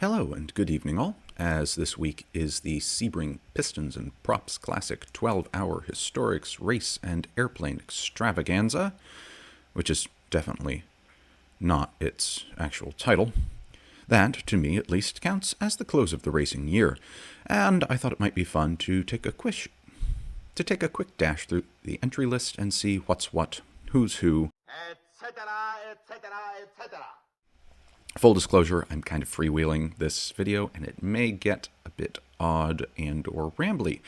Hello and good evening all, as this week is the Sebring Pistons and Props Classic 12-hour Historics Race and Airplane Extravaganza, which is definitely not its actual title. That, to me at least, counts as the close of the racing year, and I thought it might be fun to take a quick dash through the entry list and see what's what, who's who, etc., etc., etc. Full disclosure, I'm kind of freewheeling this video, and it may get a bit odd and or rambly.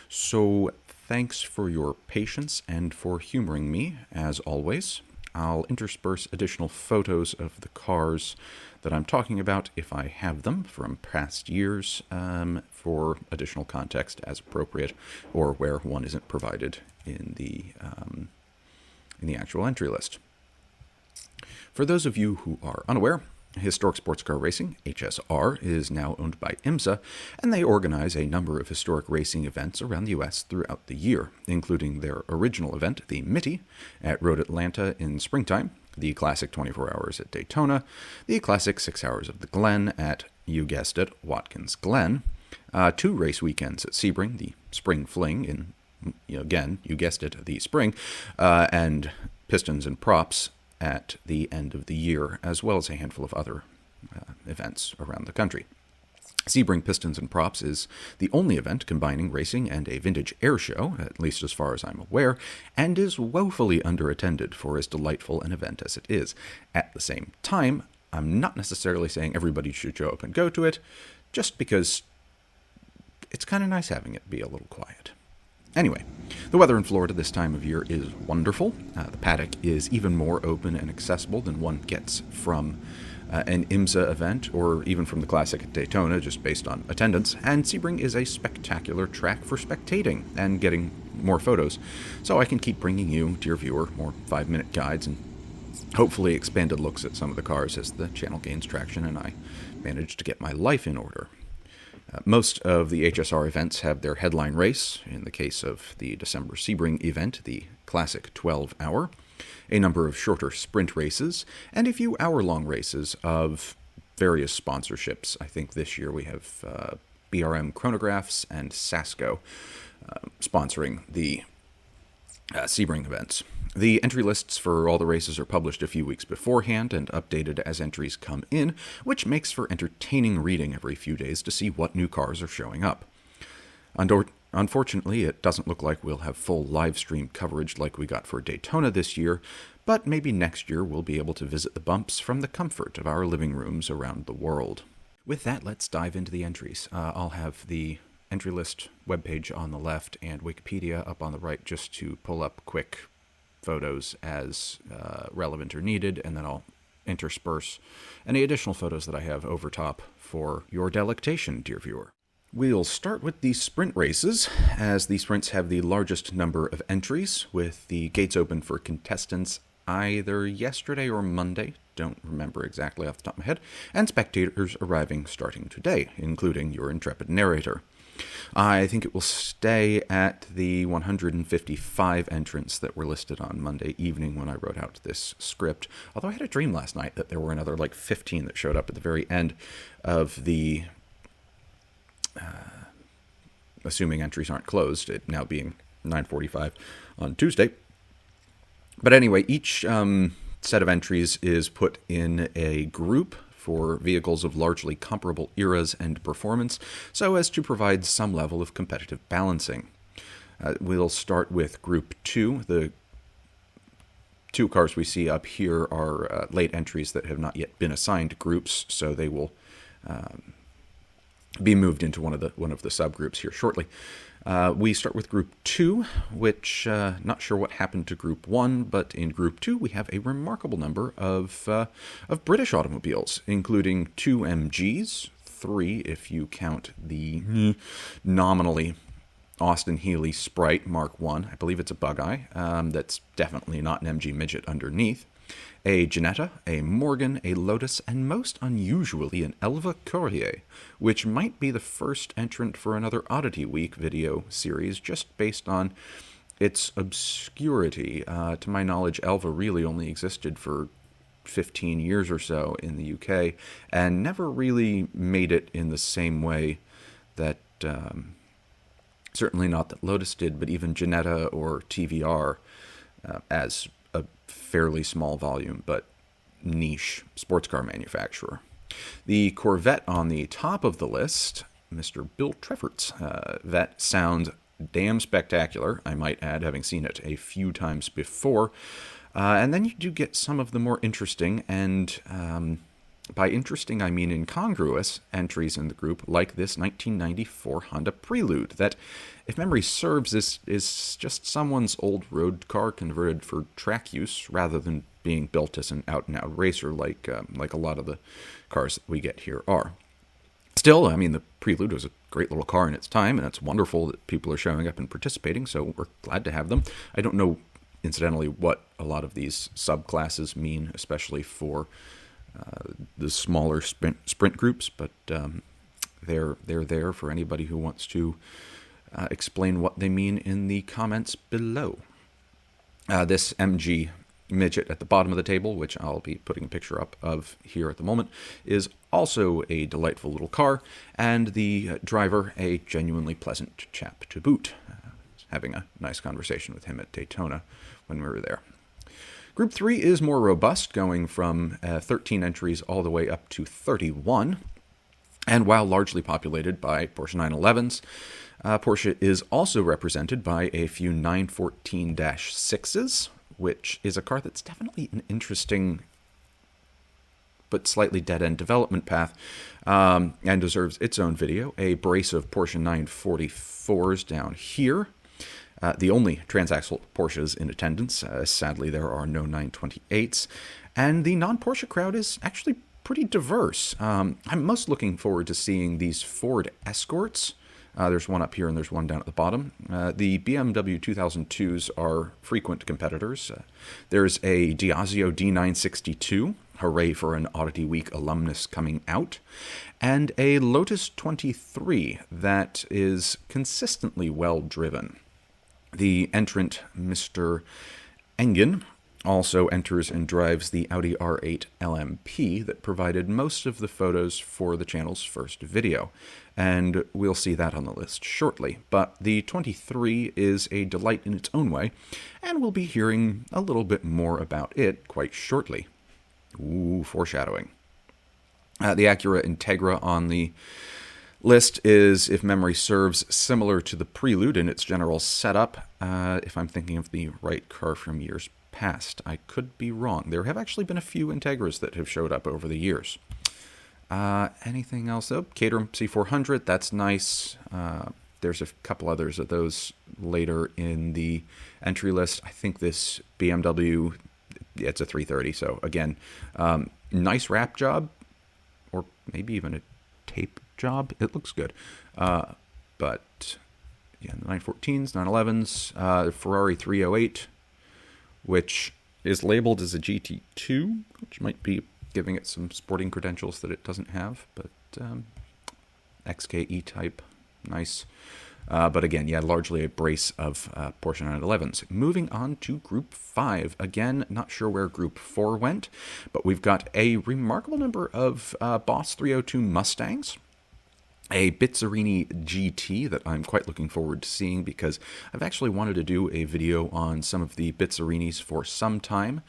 So thanks for your patience and for humoring me, as always. I'll intersperse additional photos of the cars that I'm talking about, if I have them, from past years, for additional context as appropriate, or where one isn't provided in the actual entry list. For those of you who are unaware, Historic Sports Car Racing, HSR, is now owned by IMSA, and they organize a number of historic racing events around the U.S. throughout the year, including their original event, the Mitty, at Road Atlanta in springtime, the Classic 24 Hours at Daytona, the Classic 6 Hours of the Glen at, you guessed it, Watkins Glen, 2 race weekends at Sebring, the Spring Fling in, again, you guessed it, the spring, and Pistons and Props at the end of the year, as well as a handful of other events around the country. Sebring Pistons and Props is the only event combining racing and a vintage air show, at least as far as I'm aware, and is woefully underattended for as delightful an event as it is. At the same time, I'm not necessarily saying everybody should show up and go to it, just because it's kind of nice having it be a little quiet. Anyway, the weather in Florida this time of year is wonderful. The paddock is even more open and accessible than one gets from an IMSA event or even from the Classic at Daytona, just based on attendance. And Sebring is a spectacular track for spectating and getting more photos. So I can keep bringing you, dear viewer, more 5-minute guides and hopefully expanded looks at some of the cars as the channel gains traction and I manage to get my life in order. Most of the HSR events have their headline race, in the case of the December Sebring event, the Classic 12-hour, a number of shorter sprint races, and a few hour-long races of various sponsorships. I think this year we have BRM Chronographs and Sasco sponsoring the Sebring events. The entry lists for all the races are published a few weeks beforehand and updated as entries come in, which makes for entertaining reading every few days to see what new cars are showing up. Unfortunately, it doesn't look like we'll have full live stream coverage like we got for Daytona this year, but maybe next year we'll be able to visit the bumps from the comfort of our living rooms around the world. With that, let's dive into the entries. I'll have the entry list webpage on the left and Wikipedia up on the right just to pull up quick photos as relevant or needed, and then I'll intersperse any additional photos that I have over top for your delectation, dear viewer. We'll start with the sprint races, as the sprints have the largest number of entries, with the gates open for contestants either yesterday or Monday, don't remember exactly off the top of my head, and spectators arriving starting today, including your intrepid narrator. I think it will stay at the 155 entrants that were listed on Monday evening when I wrote out this script, although I had a dream last night that there were another 15 that showed up at the very end of the, assuming entries aren't closed, it now being 9:45 on Tuesday. But anyway, each set of entries is put in a group for vehicles of largely comparable eras and performance, so as to provide some level of competitive balancing. We'll start with Group 2. The 2 cars we see up here are late entries that have not yet been assigned groups, so they will be moved into one of the subgroups here shortly. We start with Group 2, which, not sure what happened to Group 1, but in Group 2 we have a remarkable number of British automobiles, including 2 MGs, 3 if you count the nominally Austin Healey Sprite Mark I. I believe it's a Bug-Eye. That's definitely not an MG midget underneath. A Ginetta, a Morgan, a Lotus, and most unusually an Elva Courier, which might be the first entrant for another Oddity Week video series, just based on its obscurity. To my knowledge, Elva really only existed for 15 years or so in the UK, and never really made it in the same way that, certainly not that Lotus did, but even Ginetta or TVR, as a fairly small volume but niche sports car manufacturer. The Corvette on the top of the list, Mr. Bill Treffert's Vette, sounds damn spectacular, I might add, having seen it a few times before. And then you do get some of the more interesting, and by interesting I mean incongruous, entries in the group, like this 1994 Honda Prelude, that, if memory serves, is just someone's old road car converted for track use, rather than being built as an out-and-out racer like a lot of the cars that we get here are. Still, I mean, the Prelude was a great little car in its time, and it's wonderful that people are showing up and participating, so we're glad to have them. I don't know, incidentally, what a lot of these subclasses mean, especially for the smaller sprint groups, but they're there for anybody who wants to explain what they mean in the comments below. This MG midget at the bottom of the table, which I'll be putting a picture up of here at the moment, is also a delightful little car, and the driver a genuinely pleasant chap to boot. Having a nice conversation with him at Daytona when we were there. Group 3 is more robust, going from 13 entries all the way up to 31. And while largely populated by Porsche 911s, Porsche is also represented by a few 914-6s, which is a car that's definitely an interesting but slightly dead-end development path, and deserves its own video. A brace of Porsche 944s down here. The only transaxle Porsches in attendance. Sadly, there are no 928s. And the non-Porsche crowd is actually pretty diverse. I'm most looking forward to seeing these Ford Escorts. There's one up here and there's one down at the bottom. The BMW 2002s are frequent competitors. There's a Diageo D962, hooray for an Oddity Week alumnus coming out, and a Lotus 23 that is consistently well driven. The entrant, Mr. Engen, also enters and drives the Audi R8 LMP that provided most of the photos for the channel's first video, and we'll see that on the list shortly. But the 23 is a delight in its own way, and we'll be hearing a little bit more about it quite shortly. Ooh, foreshadowing. The Acura Integra on the list is, if memory serves, similar to the Prelude in its general setup, if I'm thinking of the right car from years past. I could be wrong. There have actually been a few Integras that have showed up over the years. Anything else? Oh, Caterham C400, that's nice. There's a couple others of those later in the entry list. I think this BMW, it's a 330, so again, nice wrap job, or maybe even a tape job. It looks good. But yeah, the 914s, 911s, the Ferrari 308, which is labeled as a GT2, which might be giving it some sporting credentials that it doesn't have, but XK E-Type, nice. But again, yeah, largely a brace of Porsche 911s. Moving on to Group 5. Again, not sure where Group 4 went, but we've got a remarkable number of Boss 302 Mustangs, a Bizzarini GT that I'm quite looking forward to seeing, because I've actually wanted to do a video on some of the Bizzarinis for some time,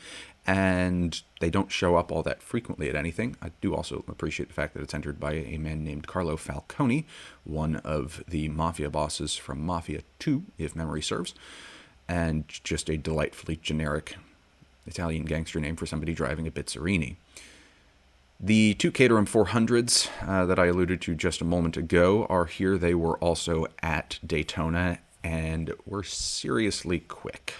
and they don't show up all that frequently at anything. I do also appreciate the fact that it's entered by a man named Carlo Falcone, one of the Mafia bosses from Mafia 2, if memory serves, and just a delightfully generic Italian gangster name for somebody driving a Bizzarini. The two Caterham 400s that I alluded to just a moment ago are here. They were also at Daytona and were seriously quick.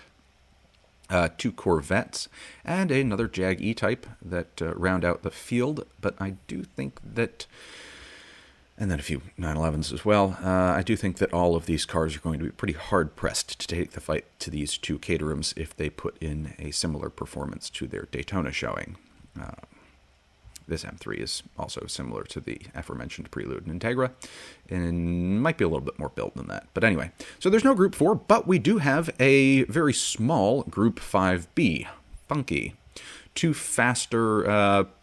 Two Corvettes and another Jag E-Type that round out the field, but I do think that, and then a few 911s as well, I do think that all of these cars are going to be pretty hard-pressed to take the fight to these two Caterhams if they put in a similar performance to their Daytona showing. This M3 is also similar to the aforementioned Prelude and Integra, and might be a little bit more built than that. But anyway, so there's no Group 4, but we do have a very small Group 5B. Funky. two faster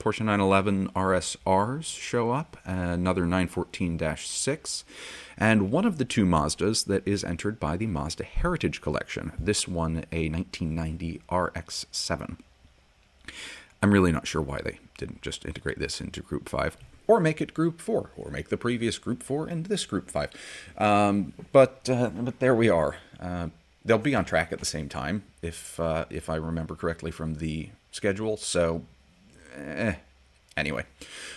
Porsche 911 RSRs show up, another 914-6, and one of the two Mazdas that is entered by the Mazda Heritage Collection, this one a 1990 RX-7. I'm really not sure why they didn't just integrate this into Group 5, or make it Group 4, or make the previous Group 4 and this Group 5. But there we are. They'll be on track at the same time, if I remember correctly from the schedule, so anyway.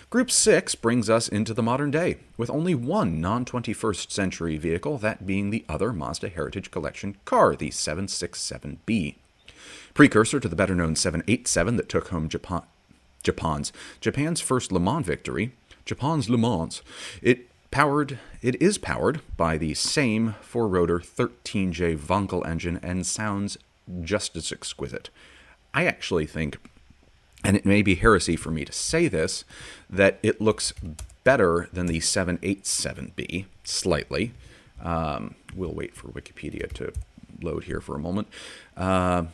Group 6 brings us into the modern day, with only one non-21st century vehicle, that being the other Mazda Heritage Collection car, the 767B. Precursor to the better-known 787 that took home Japan's first Le Mans victory, Japan's Le Mans, it is powered by the same four-rotor 13J Wankel engine and sounds just as exquisite. I actually think, and it may be heresy for me to say this, that it looks better than the 787B, slightly. We'll wait for Wikipedia to load here for a moment. That's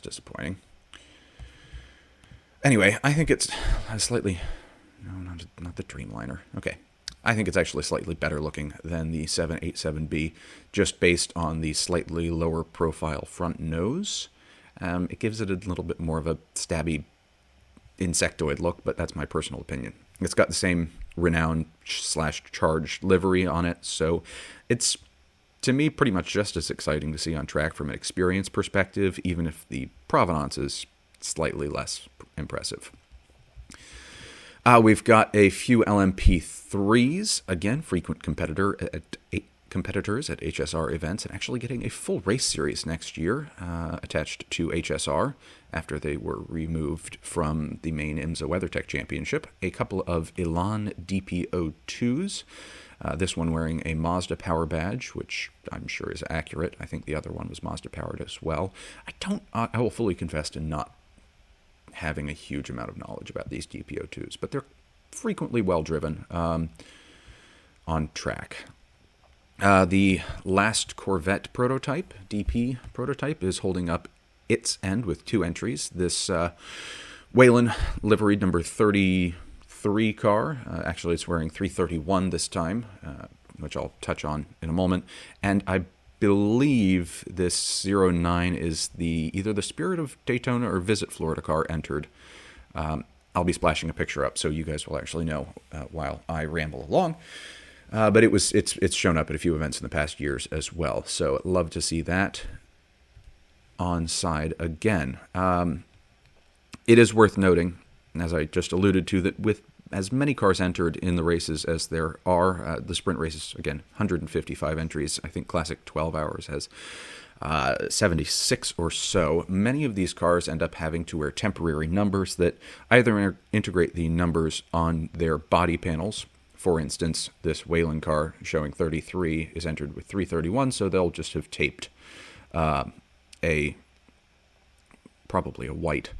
disappointing. Anyway, I think it's slightly... No, not the Dreamliner. Okay. I think it's actually slightly better looking than the 787B, just based on the slightly lower profile front nose. It gives it a little bit more of a stabby insectoid look, but that's my personal opinion. It's got the same renowned/charged livery on it, so it's, to me, pretty much just as exciting to see on track from an experience perspective, even if the provenance is slightly less impressive. We've got a few LMP3s, again, frequent competitors at HSR events, and actually getting a full race series next year attached to HSR after they were removed from the main IMSA WeatherTech Championship. A couple of Elan DP02s, this one wearing a Mazda power badge, which I'm sure is accurate. I think the other one was Mazda powered as well. I will fully confess to not having a huge amount of knowledge about these DP02s, but they're frequently well driven on track. The last Corvette prototype, DP prototype, is holding up its end with two entries. This Whelen liveried number 33 car, actually it's wearing 331 this time, which I'll touch on in a moment, and I believe this 09 is either the Spirit of Daytona or Visit Florida car entered. I'll be splashing a picture up so you guys will actually know while I ramble along. But it's shown up at a few events in the past years as well. So I'd love to see that on side again. It is worth noting, as I just alluded to, that with as many cars entered in the races as there are, the sprint races, again, 155 entries. I think Classic 12 Hours has 76 or so. Many of these cars end up having to wear temporary numbers that either integrate the numbers on their body panels. For instance, this Whelen car showing 33 is entered with 331, so they'll just have taped probably a white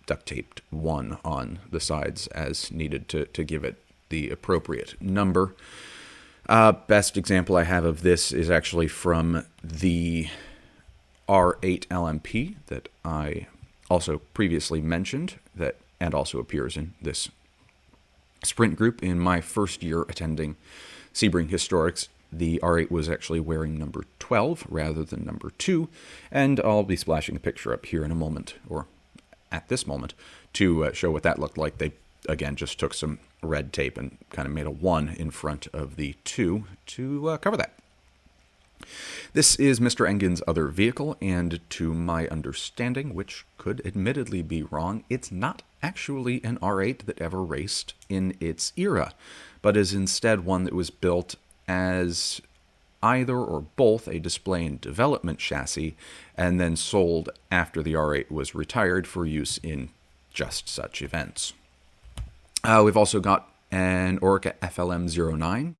duct-taped 1 on the sides as needed to give it the appropriate number. Best example I have of this is actually from the R8 LMP that I also previously mentioned, and also appears in this sprint group. In my first year attending Sebring Historics, the R8 was actually wearing number 12 rather than number 2, and I'll be splashing a picture up here in a moment, or at this moment, to show what that looked like. They, again, just took some red tape and kind of made a 1 in front of the 2 to cover that. This is Mr. Engin's other vehicle, and to my understanding, which could admittedly be wrong, it's not actually an R8 that ever raced in its era, but is instead one that was built as either or both a display and development chassis, and then sold after the R8 was retired for use in just such events. We've also got an Orica FLM09.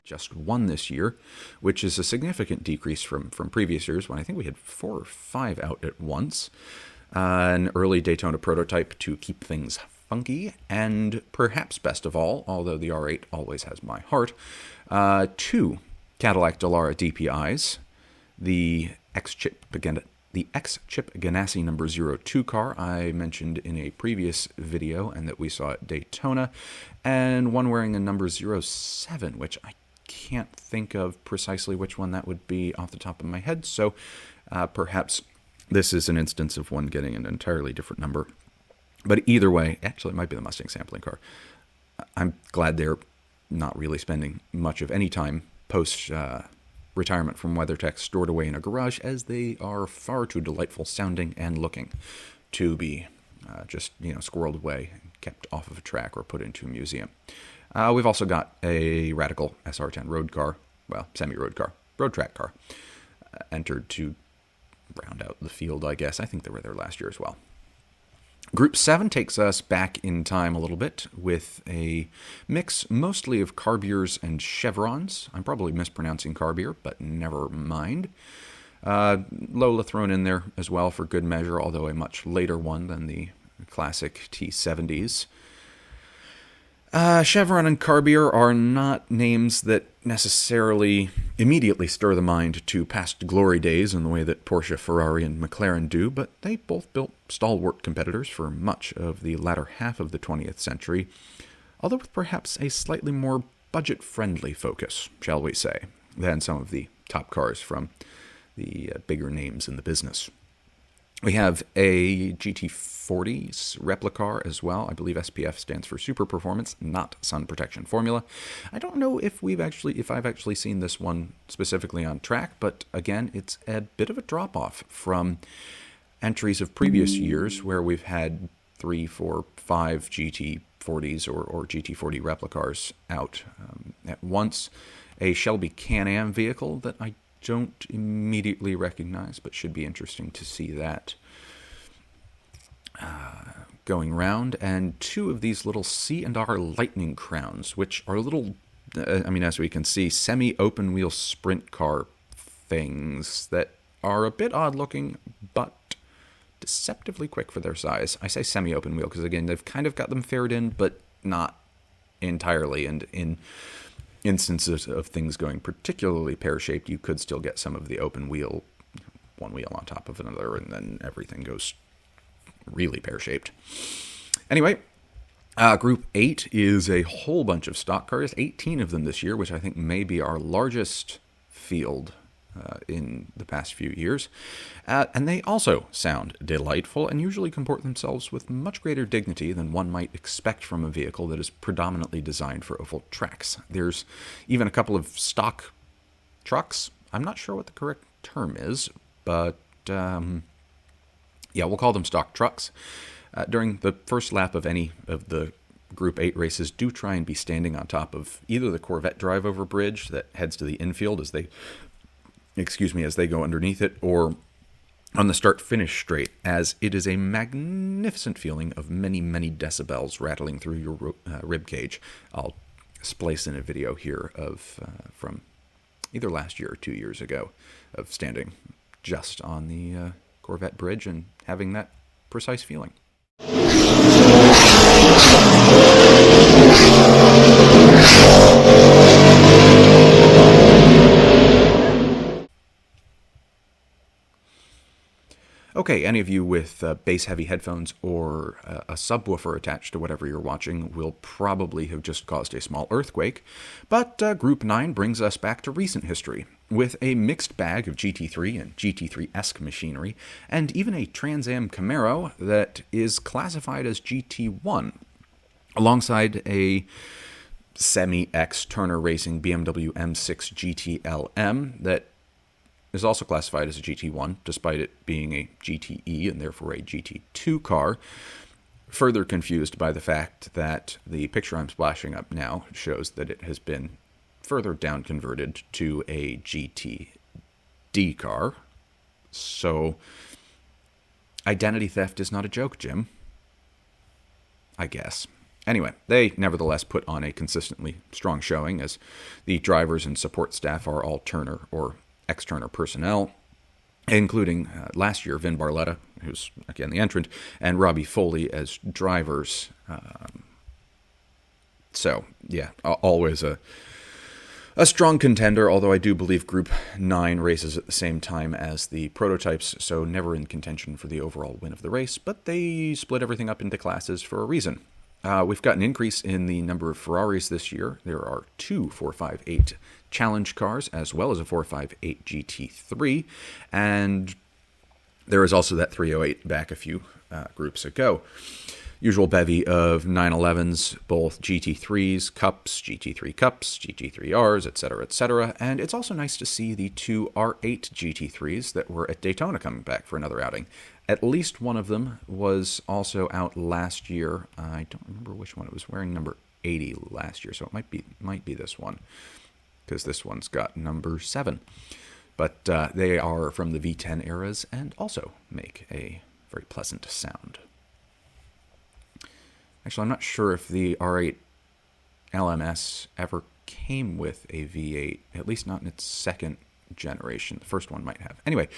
Just one this year, which is a significant decrease from previous years when I think we had 4 or 5 out at once. An early Daytona prototype to keep things funky, and perhaps best of all, although the R8 always has my heart, two Cadillac Dallara DPIs, the X-Chip Ganassi number 02 car I mentioned in a previous video and that we saw at Daytona, and one wearing a number 07, which I can't think of precisely which one that would be off the top of my head, so perhaps this is an instance of one getting an entirely different number. But either way, actually it might be the Mustang sampling car. I'm glad they're not really spending much of any time post retirement from WeatherTech stored away in a garage, as they are far too delightful sounding and looking to be just squirreled away, kept off of a track, or put into a museum. We've also got a Radical SR10 road car, well, semi-road car, road track car, entered to round out the field, I guess. I think they were there last year as well. Group 7 takes us back in time a little bit with a mix mostly of carbiers and chevrons. I'm probably mispronouncing carbier, but never mind. Lola thrown in there as well for good measure, although a much later one than the classic T70s. Chevron and Carbier are not names that necessarily immediately stir the mind to past glory days in the way that Porsche, Ferrari, and McLaren do, but they both built stalwart competitors for much of the latter half of the 20th century, although with perhaps a slightly more budget-friendly focus, shall we say, than some of the top cars from the bigger names in the business. We have a GT40's replica as well. I believe SPF stands for Super Performance, not Sun Protection Formula. I don't know if I've actually seen this one specifically on track, but again, it's a bit of a drop-off from entries of previous years where we've had 3, 4, 5 GT40s or GT40 replicas out at once. A Shelby Can-Am vehicle that I don't immediately recognize, but should be interesting to see that going round. And 2 of these little C&R Lightning Crowns, which are little, as we can see, semi-open wheel sprint car things that are a bit odd looking, but deceptively quick for their size. I say semi-open wheel because, again, they've kind of got them faired in, but not entirely, and in instances of things going particularly pear-shaped, you could still get some of the open wheel, one wheel on top of another, and then everything goes really pear-shaped. Anyway, Group 8 is a whole bunch of stock cars, 18 of them this year, which I think may be our largest field in the past few years. And they also sound delightful and usually comport themselves with much greater dignity than one might expect from a vehicle that is predominantly designed for oval tracks. There's even a couple of stock trucks. I'm not sure what the correct term is, but we'll call them stock trucks. During the first lap of any of the Group 8 races, do try and be standing on top of either the Corvette drive-over bridge that heads to the infield as they go underneath it, or on the start-finish straight, as it is a magnificent feeling of many, many decibels rattling through your rib cage. I'll splice in a video here of from either last year or 2 years ago of standing just on the Corvette bridge and having that precise feeling. Okay, any of you with bass-heavy headphones or a subwoofer attached to whatever you're watching will probably have just caused a small earthquake, but Group 9 brings us back to recent history, with a mixed bag of GT3 and GT3-esque machinery, and even a Trans Am Camaro that is classified as GT1, alongside a semi-X Turner Racing BMW M6 GT-LM that is also classified as a GT1, despite it being a GTE and therefore a GT2 car, further confused by the fact that the picture I'm splashing up now shows that it has been further down converted to a GTD car. So, identity theft is not a joke, Jim. I guess. Anyway, they nevertheless put on a consistently strong showing, as the drivers and support staff are all Turner or ex-Turner personnel, including last year Vin Barletta, who's, again, the entrant, and Robbie Foley as drivers. So, yeah, always a strong contender, although I do believe Group 9 races at the same time as the prototypes, so never in contention for the overall win of the race, but they split everything up into classes for a reason. We've got an increase in the number of Ferraris this year. There are 2 458 Challenge cars, as well as a 458 GT3, and there is also that 308 back a few groups ago. Usual bevy of 911s, both GT3s, Cups, GT3 Cups, GT3Rs, etc., and it's also nice to see the 2 R8 GT3s that were at Daytona coming back for another outing. At least one of them was also out last year. I don't remember which one. It was wearing number 80 last year, so it might be this one, because this one's got number 7. But they are from the V10 eras and also make a very pleasant sound. Actually, I'm not sure if the R8 LMS ever came with a V8, at least not in its second generation. The first one might have. Anyway,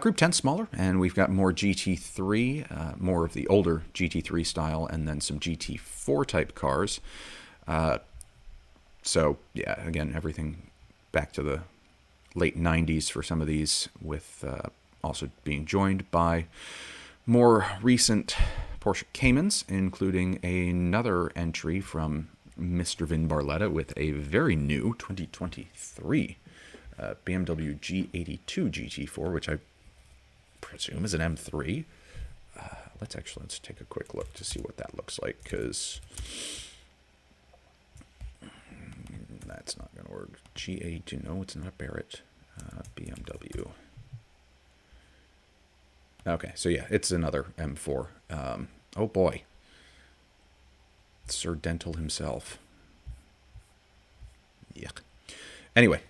Group 10 smaller, and we've got more GT3, more of the older GT3 style, and then some GT4 type cars. So, yeah, again, everything back to the late 90s for some of these, with also being joined by more recent Porsche Caymans, including another entry from Mr. Vin Barletta with a very new 2023 BMW G82 GT4, which I presume is an M3. Let's take a quick look to see what that looks like, because that's not going to work. G82, no, it's not a Barrett. BMW. Okay, so yeah, it's another M4. Oh boy. Sir Dental himself. Yuck. Anyway,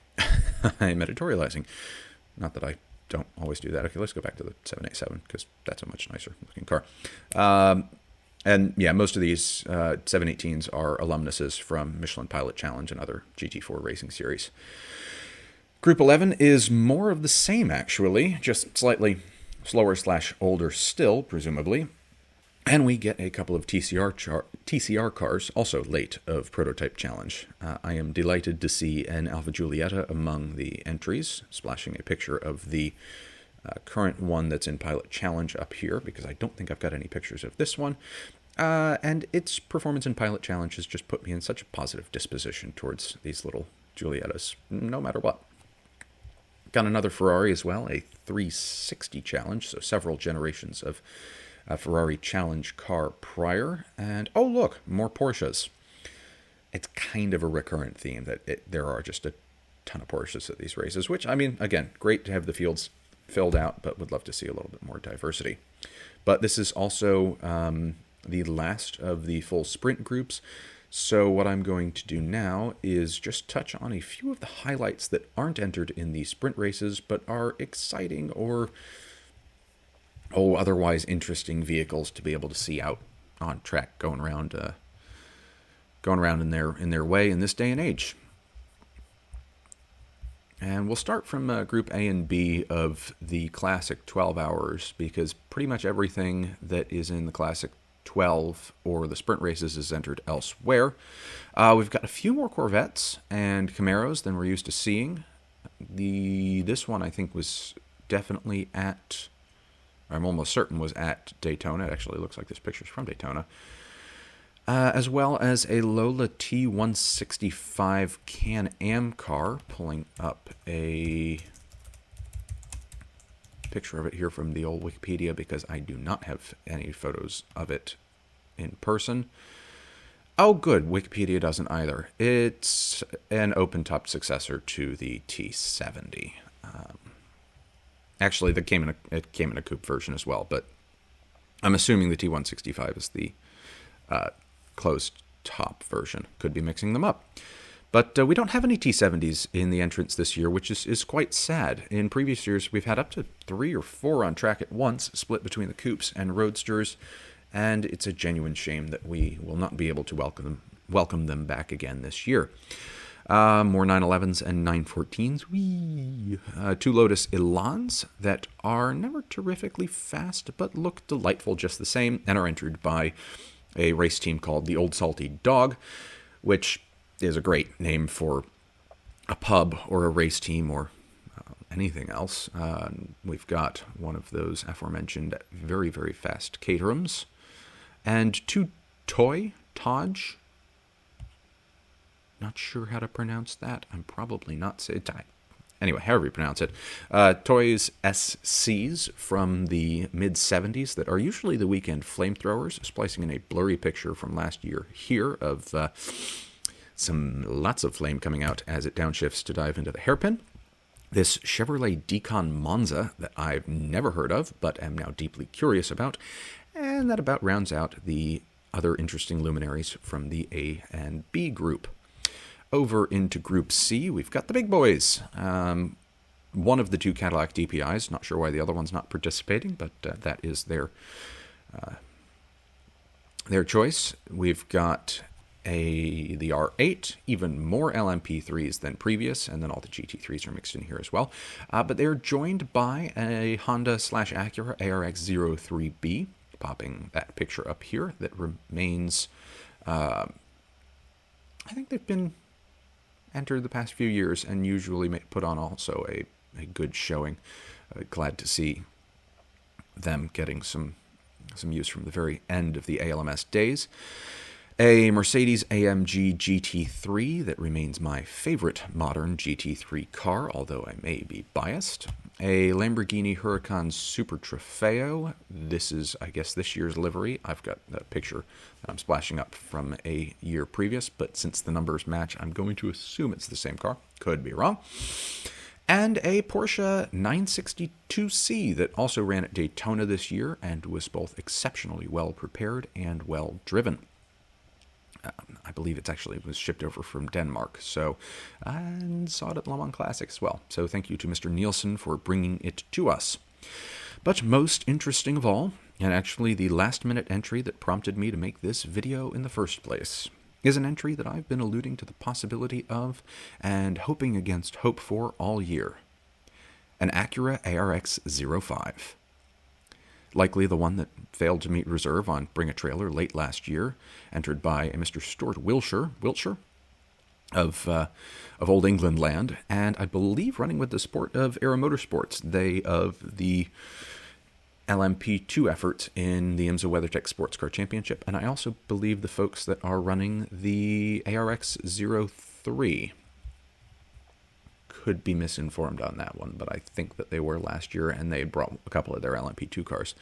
I'm editorializing. Not that I don't always do that. Okay, let's go back to the 787, because that's a much nicer looking car. And yeah, most of these 718s are alumnuses from Michelin Pilot Challenge and other GT4 racing series. Group 11 is more of the same, actually, just slightly slower / older still, presumably. And we get a couple of TCR cars, also late of Prototype Challenge. I am delighted to see an Alfa Giulietta among the entries, splashing a picture of the current one that's in Pilot Challenge up here, because I don't think I've got any pictures of this one. And its performance in Pilot Challenge has just put me in such a positive disposition towards these little Giuliettas, no matter what. Got another Ferrari as well, a 360 Challenge, so several generations of Ferrari Challenge car prior. And oh look, more Porsches. It's kind of a recurrent theme that there are just a ton of Porsches at these races, which, I mean, again, great to have the fields filled out, but would love to see a little bit more diversity. But this is also the last of the full sprint groups. So what I'm going to do now is just touch on a few of the highlights that aren't entered in the sprint races, but are exciting or otherwise interesting vehicles to be able to see out on track, going around in their way in this day and age. And we'll start from Group A and B of the Classic 12 hours, because pretty much everything that is in the Classic 12 or the sprint races is entered elsewhere. We've got a few more Corvettes and Camaros than we're used to seeing. This one I think was definitely I'm almost certain was at Daytona. It actually looks like this picture's from Daytona. As well as a Lola T165 Can-Am car, pulling up a picture of it here from the old Wikipedia, because I do not have any photos of it in person. Oh, good. Wikipedia doesn't either. It's an open-top successor to the T70. Actually, it came in a coupe version as well, but I'm assuming the T165 is the closed-top version. Could be mixing them up. But we don't have any T70s in the entrance this year, which is quite sad. In previous years, we've had up to 3 or 4 on track at once, split between the coupes and roadsters, and it's a genuine shame that we will not be able to welcome them back again this year. More 911s and 914s. Whee! Two Lotus Elans that are never terrifically fast, but look delightful just the same, and are entered by a race team called the Old Salty Dog, which is a great name for a pub or a race team or anything else. We've got one of those aforementioned very, very fast caterums, and two Todge. Not sure how to pronounce that. I'm probably not saying. Anyway, however you pronounce it. Toys SCs from the mid-70s that are usually the weekend flamethrowers, splicing in a blurry picture from last year here of lots of flame coming out as it downshifts to dive into the hairpin. This Chevrolet Decon Monza that I've never heard of, but am now deeply curious about. And that about rounds out the other interesting luminaries from the A and B group. Over into Group C, we've got the big boys. One of the two Cadillac DPIs, not sure why the other one's not participating, but that is their choice. We've got the R8, even more LMP3s than previous, and then all the GT3s are mixed in here as well. But they're joined by a Honda/Acura ARX-03B, popping that picture up here, that remains, I think they've been entered the past few years and usually put on also a good showing. Glad to see them getting some use from the very end of the ALMS days. A Mercedes AMG GT3 that remains my favorite modern GT3 car, although I may be biased. A Lamborghini Huracan Super Trofeo. This is, I guess, this year's livery. I've got a picture that I'm splashing up from a year previous, but since the numbers match, I'm going to assume it's the same car. Could be wrong. And a Porsche 962C that also ran at Daytona this year and was both exceptionally well prepared and well driven. I believe it was shipped over from Denmark, and saw it at Le Mans Classic as well. So thank you to Mr. Nielsen for bringing it to us. But most interesting of all, and actually the last-minute entry that prompted me to make this video in the first place, is an entry that I've been alluding to the possibility of and hoping against hope for all year. An Acura ARX-05. Likely the one that failed to meet reserve on Bring a Trailer late last year, entered by a Mr. Stuart Wiltshire of Old England land, and I believe running with the sport of Aero Motorsports, they of the LMP2 effort in the IMSA WeatherTech Sports Car Championship, and I also believe the folks that are running the ARX-03. Could be misinformed on that one, but I think that they were last year, and they had brought a couple of their LMP2 cars.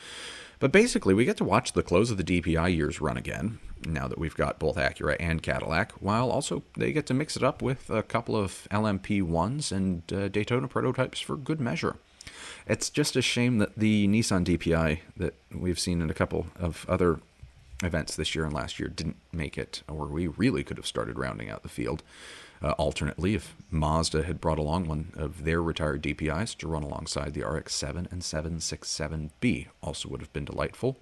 But basically, we get to watch the close of the DPI years run again, now that we've got both Acura and Cadillac, while also they get to mix it up with a couple of LMP1s and Daytona prototypes for good measure. It's just a shame that the Nissan DPI that we've seen in a couple of other events this year and last year didn't make it, or we really could have started rounding out the field. Alternately, if Mazda had brought along one of their retired DPIs to run alongside the RX-7 and 767B, also would have been delightful.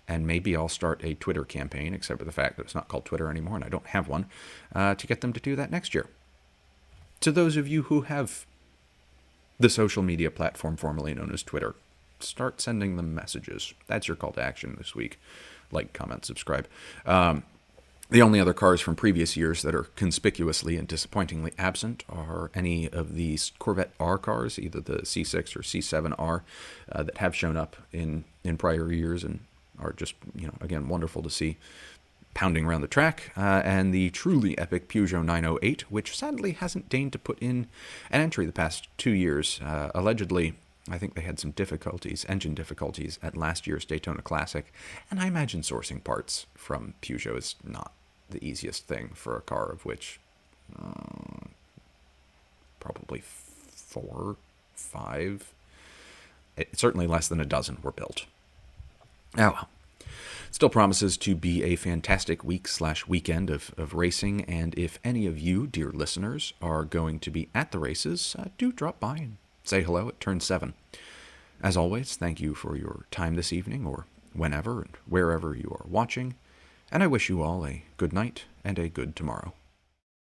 And maybe I'll start a Twitter campaign, except for the fact that it's not called Twitter anymore and I don't have one, to get them to do that next year. To those of you who have the social media platform formerly known as Twitter, start sending them messages. That's your call to action this week. Like, comment, subscribe. The only other cars from previous years that are conspicuously and disappointingly absent are any of these Corvette R cars, either the C6 or C7R, that have shown up in prior years and are just, again, wonderful to see pounding around the track, and the truly epic Peugeot 908, which sadly hasn't deigned to put in an entry the past 2 years. Allegedly, I think they had some engine difficulties at last year's Daytona Classic, and I imagine sourcing parts from Peugeot is not the easiest thing for a car of which probably 4, 5, certainly less than a dozen were built. Oh well. Still promises to be a fantastic week/weekend of racing, and if any of you, dear listeners, are going to be at the races, do drop by and say hello at Turn 7. As always, thank you for your time this evening, or whenever and wherever you are watching, and I wish you all a good night and a good tomorrow.